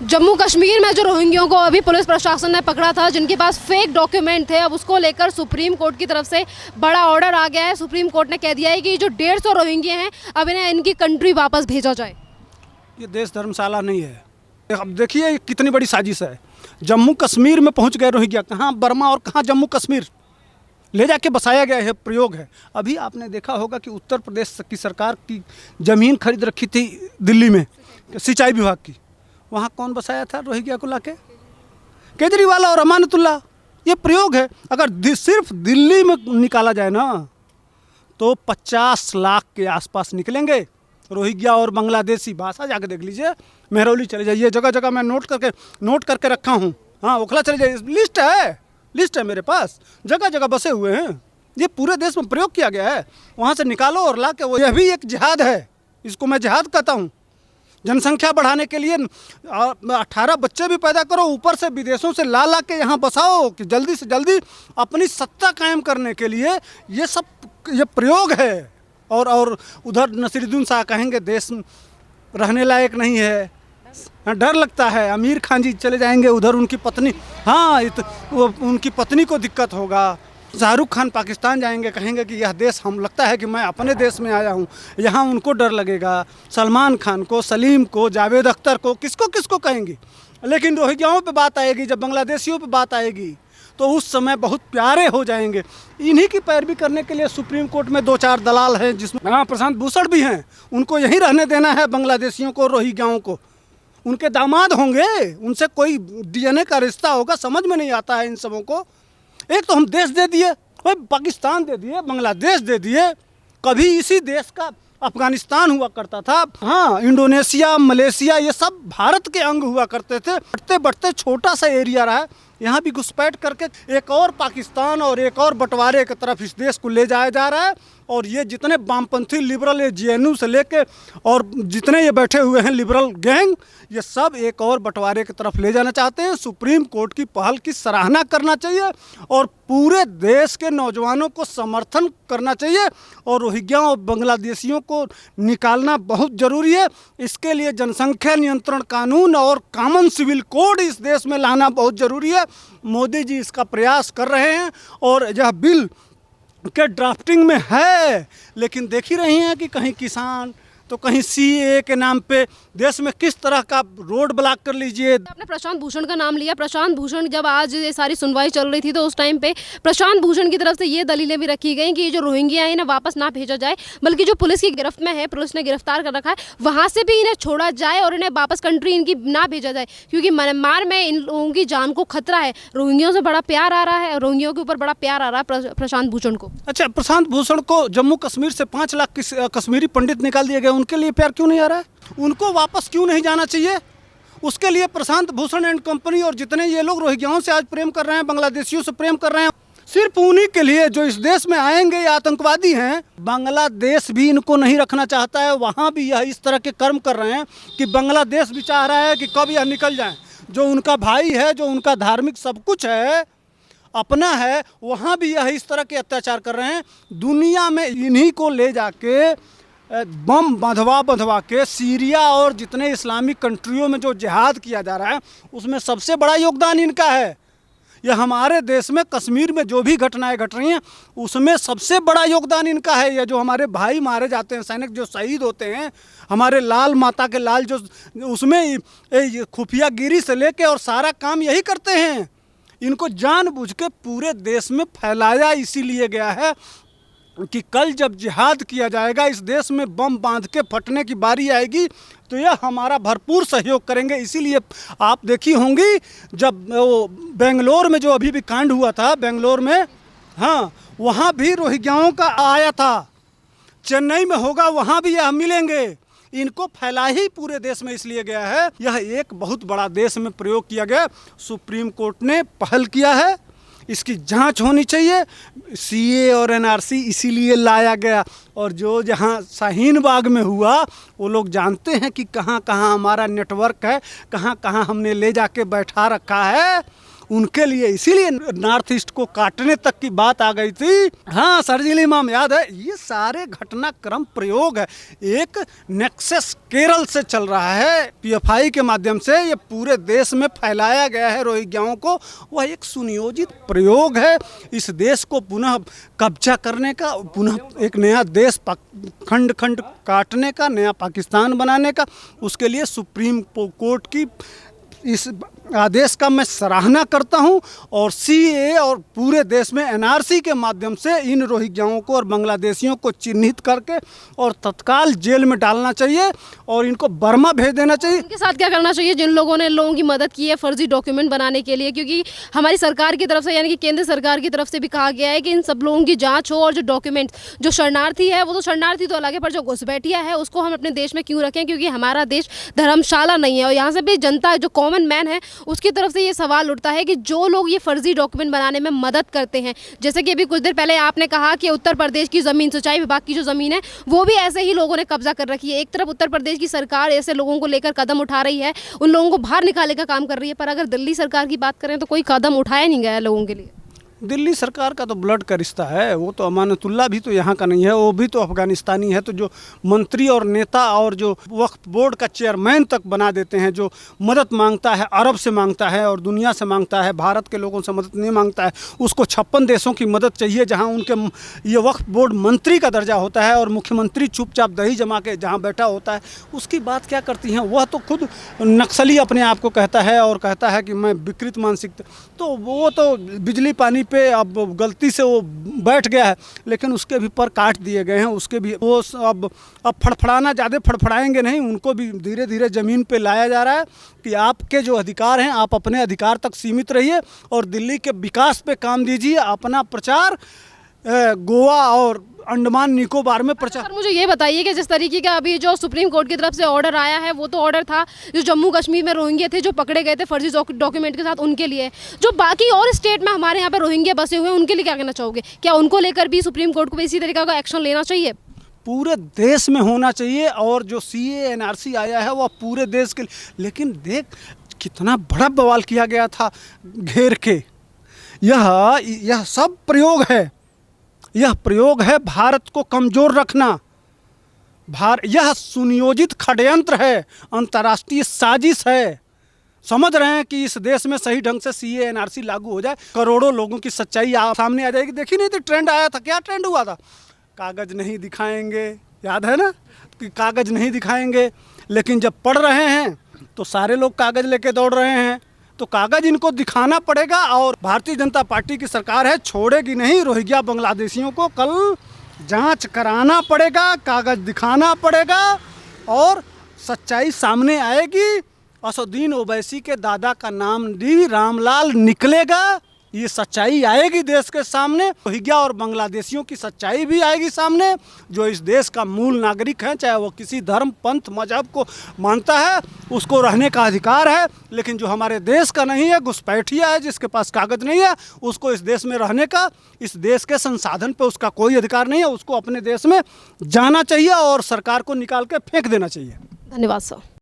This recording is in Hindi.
जम्मू कश्मीर में जो रोहिंग्यों को अभी पुलिस प्रशासन ने पकड़ा था, जिनके पास फेक डॉक्यूमेंट थे, अब उसको लेकर सुप्रीम कोर्ट की तरफ से बड़ा ऑर्डर आ गया है। सुप्रीम कोर्ट ने कह दिया है कि जो 150 रोहिंग्या हैं अब इन्हें इनकी कंट्री वापस भेजा जाए। ये देश धर्मशाला नहीं है। अब देखिए कितनी बड़ी साजिश है। जम्मू कश्मीर में पहुंच गए रोहिंग्या, कहाँ बर्मा और कहाँ जम्मू कश्मीर ले जाके बसाया गया है, प्रयोग है। अभी आपने देखा होगा कि उत्तर प्रदेश की सरकार की ज़मीन खरीद रखी थी दिल्ली में सिंचाई विभाग की, वहाँ कौन बसाया था रोहिंग्या को लाके? केजरीवाल और अमानतुल्लाह। ये प्रयोग है। अगर सिर्फ दिल्ली में निकाला जाए ना तो 50 लाख के आसपास निकलेंगे रोहिंग्या और बांग्लादेशी। भाषा जाकर देख लीजिए, मेहरौली चले जाइए, जगह जगह मैं नोट करके रखा हूँ। हाँ, ओखला चले जाइए, लिस्ट है मेरे पास, जगह जगह बसे हुए हैं। ये पूरे देश में प्रयोग किया गया है। वहाँ से निकालो और ला के, वो यह भी एक जिहाद है। इसको मैं जिहाद कहता हूँ। जनसंख्या बढ़ाने के लिए 18 बच्चे भी पैदा करो, ऊपर से विदेशों से ला के यहाँ बसाओ कि जल्दी से जल्दी अपनी सत्ता कायम करने के लिए ये प्रयोग है। और उधर नसीरुद्दीन शाह कहेंगे देश रहने लायक नहीं है, डर लगता है। आमिर खान जी चले जाएंगे उधर, उनकी पत्नी, हाँ उनकी पत्नी को दिक्कत होगा। शाहरुख खान पाकिस्तान जाएंगे, कहेंगे कि यह देश हम लगता है कि मैं अपने देश में आया हूँ, यहाँ उनको डर लगेगा। सलमान खान को, सलीम को, जावेद अख्तर को, किसको कहेंगे। लेकिन रोहिंग्याओं पे बात आएगी, जब बांग्लादेशियों पे बात आएगी तो उस समय बहुत प्यारे हो जाएंगे। इन्हीं की पैरवी करने के लिए सुप्रीम कोर्ट में 2-4 दलाल हैं, जिसमें हाँ प्रशांत भूषण भी हैं। उनको यहीं रहने देना है, बांग्लादेशियों को, रोहिंग्याओं को। उनके दामाद होंगे, उनसे कोई डीएनए का रिश्ता होगा, समझ में नहीं आता है इन सबों को। एक तो हम देश दे दिए, पाकिस्तान दे दिए, बांग्लादेश दे दिए। कभी इसी देश का अफगानिस्तान हुआ करता था, हाँ इंडोनेशिया, मलेशिया, ये सब भारत के अंग हुआ करते थे। बढ़ते बढ़ते छोटा सा एरिया रहा, यहाँ भी घुसपैठ करके एक और पाकिस्तान और एक और बंटवारे की तरफ इस देश को ले जाया जा रहा है। और ये जितने वामपंथी लिबरल, ये जेएनयू से लेके और जितने ये बैठे हुए हैं लिबरल गैंग, ये सब एक और बंटवारे की तरफ ले जाना चाहते हैं। सुप्रीम कोर्ट की पहल की सराहना करना चाहिए और पूरे देश के नौजवानों को समर्थन करना चाहिए। और रोहिंग्या और बांग्लादेशियों को निकालना बहुत ज़रूरी है। इसके लिए जनसंख्या नियंत्रण कानून और कॉमन सिविल कोड इस देश में लाना बहुत ज़रूरी है। मोदी जी इसका प्रयास कर रहे हैं और यह बिल के ड्राफ्टिंग में है, लेकिन देख ही रही हैं कि कहीं किसान तो कहीं सीए के नाम पे देश में किस तरह का रोड ब्लॉक कर लीजिए। आपने प्रशांत भूषण का नाम लिया। प्रशांत भूषण, जब आज ये सारी सुनवाई चल रही थी तो उस टाइम पे प्रशांत भूषण की तरफ से ये दलीलें भी रखी गई कि ये जो रोहिंग्या है इन्हें वापस ना भेजा जाए, बल्कि जो पुलिस की गिरफ्त में है, पुलिस ने गिरफ्तार कर रखा है, वहाँ से भी इन्हें छोड़ा जाए और इन्हें वापस कंट्री इनकी ना भेजा जाए, क्योंकि म्यांमार में इन लोगों की जान को खतरा है। रोहिंग्यों से बड़ा प्यार आ रहा है, रोहिंग्यों के ऊपर बड़ा प्यार आ रहा है प्रशांत भूषण को। अच्छा, प्रशांत भूषण को जम्मू कश्मीर से 5 लाख कश्मीरी पंडित निकाल दिए गए, उनके लिए प्यार क्यों नहीं आ रहा है? उनको वापस क्यों नहीं जाना चाहिए? उसके लिए प्रशांत भूषण एंड कंपनी और जितने ये लोग रोहिंग्याओं से आज प्रेम कर रहे हैं, बांग्लादेशियों से प्रेम कर रहे हैं, सिर्फ उन्हीं के लिए जो इस देश में आएंगे ये आतंकवादी हैं। बांग्लादेश भी इनको नहीं रखना चाहता है, वहाँ भी यह इस तरह के कर्म कर रहे हैं कि बांग्लादेश भी चाह रहा है कि कब यह निकल जाए। जो उनका भाई है, जो उनका धार्मिक सब कुछ है, अपना है, वहाँ भी यह इस तरह के अत्याचार कर रहे हैं। दुनिया में इन्हीं को ले जाके बम बंधवा के सीरिया और जितने इस्लामिक कंट्रियों में जो जिहाद किया जा रहा है, उसमें सबसे बड़ा योगदान इनका है। यह हमारे देश में कश्मीर में जो भी घटनाएं घट रही हैं, उसमें सबसे बड़ा योगदान इनका है। यह जो हमारे भाई मारे जाते हैं, सैनिक जो शहीद होते हैं, हमारे लाल माता के लाल, जो उसमें खुफियागिरी से लेके और सारा काम यही करते हैं। इनको जानबूझ के पूरे देश में फैलाया इसीलिए गया है कि कल जब जिहाद किया जाएगा, इस देश में बम बांध के फटने की बारी आएगी तो यह हमारा भरपूर सहयोग करेंगे। इसीलिए आप देखी होंगी जब वो बेंगलोर में जो अभी भी कांड हुआ था, बेंगलोर में, हाँ वहाँ भी रोहिंग्याओं का आया था। चेन्नई में होगा, वहाँ भी यह मिलेंगे। इनको फैला ही पूरे देश में इसलिए गया है। यह एक बहुत बड़ा देश में प्रयोग किया गया। सुप्रीम कोर्ट ने पहल किया है, इसकी जांच होनी चाहिए। सीए और एनआरसी इसीलिए लाया गया। और जो जहां शाहीन बाग में हुआ, वो लोग जानते हैं कि कहां कहां हमारा नेटवर्क है, कहां कहां हमने ले जाके बैठा रखा है। उनके लिए, इसीलिए नॉर्थ ईस्ट को काटने तक की बात आ गई थी। हाँ, शर्जील इमाम याद है, ये सारे घटनाक्रम प्रयोग है, एक नेक्सस केरल से चल रहा है, पीएफआई के माध्यम से ये पूरे देश में फैलाया गया है रोहिंग्याओं को। वह एक सुनियोजित प्रयोग है इस देश को पुनः कब्जा करने का, पुनः एक नया देश खंड खंड काटने का, नया पाकिस्तान बनाने का। उसके लिए सुप्रीम कोर्ट की इस आदेश का मैं सराहना करता हूं और सीएए और पूरे देश में एनआरसी के माध्यम से इन रोहिंग्याओं को और बांग्लादेशियों को चिन्हित करके और तत्काल जेल में डालना चाहिए और इनको बर्मा भेज देना चाहिए। इनके साथ क्या करना चाहिए जिन लोगों ने लोगों की मदद की है फर्जी डॉक्यूमेंट बनाने के लिए, क्योंकि हमारी सरकार की तरफ से यानी कि केंद्र सरकार की तरफ से भी कहा गया है कि इन सब लोगों की जाँच हो और जो डॉक्यूमेंट, जो शरणार्थी है वो तो शरणार्थी तो अलग है, पर जो घुसपैठिया है उसको हम अपने देश में क्यों रखें, क्योंकि हमारा देश धर्मशाला नहीं है। और यहाँ से भी जनता, जो कॉमन मैन है, उसकी तरफ से ये सवाल उठता है कि जो लोग ये फर्जी डॉक्यूमेंट बनाने में मदद करते हैं, जैसे कि अभी कुछ देर पहले आपने कहा कि उत्तर प्रदेश की ज़मीन, सिंचाई विभाग की जो ज़मीन है वो भी ऐसे ही लोगों ने कब्जा कर रखी है। एक तरफ उत्तर प्रदेश की सरकार ऐसे लोगों को लेकर कदम उठा रही है, उन लोगों को बाहर निकालने का काम कर रही है, पर अगर दिल्ली सरकार की बात करें तो कोई कदम उठाया नहीं गया है लोगों के लिए। दिल्ली सरकार का तो ब्लड का रिश्ता है, वो तो अमानतुल्लाह भी तो यहाँ का नहीं है, वो भी तो अफगानिस्तानी है। तो जो मंत्री और नेता और जो वक्फ बोर्ड का चेयरमैन तक बना देते हैं, जो मदद मांगता है, अरब से मांगता है और दुनिया से मांगता है, भारत के लोगों से मदद नहीं मांगता है, उसको 56 देशों की मदद चाहिए, जहाँ उनके ये वक्फ बोर्ड मंत्री का दर्जा होता है और मुख्यमंत्री चुपचाप दही जमा के जहाँ बैठा होता है, उसकी बात क्या करती हैं। वह तो खुद नक्सली अपने आप को कहता है और कहता है कि मैं विकृत मानसिकता, तो वो तो बिजली पानी पे अब गलती से वो बैठ गया है, लेकिन उसके भी पर काट दिए गए हैं, उसके भी वो अब फड़फड़ाना, ज़्यादा फड़फड़ाएंगे नहीं, उनको भी धीरे धीरे ज़मीन पे लाया जा रहा है कि आपके जो अधिकार हैं आप अपने अधिकार तक सीमित रहिए और दिल्ली के विकास पे काम दीजिए। अपना प्रचार गोवा और अंडमान निकोबार में प्रचार। सर मुझे ये बताइए कि जिस तरीके का अभी जो सुप्रीम कोर्ट की तरफ से ऑर्डर आया है, वो तो ऑर्डर था जो जम्मू कश्मीर में रोहिंग्या थे जो पकड़े गए थे फर्जी डॉक्यूमेंट के साथ, उनके लिए। जो बाकी और स्टेट में हमारे यहाँ पे रोहिंग्या बसे हुए हैं, उनके लिए क्या कहना चाहोगे? क्या उनको लेकर भी सुप्रीम कोर्ट को इसी तरीके का एक्शन लेना चाहिए? पूरे देश में होना चाहिए और जो सीएए एनआरसी आया है वह पूरे देश के लिए। लेकिन देख कितना बड़ा बवाल किया गया था घेर के। यह सब प्रयोग है, यह प्रयोग है भारत को कमज़ोर रखना। यह सुनियोजित षड्यंत्र है, अंतर्राष्ट्रीय साजिश है। समझ रहे हैं कि इस देश में सही ढंग से सीएए एनआरसी लागू हो जाए, करोड़ों लोगों की सच्चाई सामने आ जाएगी। देखी नहीं थी, ट्रेंड आया था, क्या ट्रेंड हुआ था? कागज़ नहीं दिखाएंगे, याद है ना कि कागज़ नहीं दिखाएंगे, लेकिन जब पढ़ रहे हैं तो सारे लोग कागज़ लेके दौड़ रहे हैं। तो कागज़ इनको दिखाना पड़ेगा और भारतीय जनता पार्टी की सरकार है, छोड़ेगी नहीं रोहिंग्या बांग्लादेशियों को। कल जांच कराना पड़ेगा, कागज़ दिखाना पड़ेगा और सच्चाई सामने आएगी। असदुद्दीन ओवैसी के दादा का नाम भी रामलाल निकलेगा, ये सच्चाई आएगी देश के सामने। रोहिंग्या और बांग्लादेशियों की सच्चाई भी आएगी सामने। जो इस देश का मूल नागरिक है, चाहे वो किसी धर्म, पंथ, मजहब को मानता है, उसको रहने का अधिकार है। लेकिन जो हमारे देश का नहीं है, घुसपैठिया है, जिसके पास कागज़ नहीं है, उसको इस देश में रहने का, इस देश के संसाधन पे उसका कोई अधिकार नहीं है। उसको अपने देश में जाना चाहिए और सरकार को निकाल के फेंक देना चाहिए। धन्यवाद सर।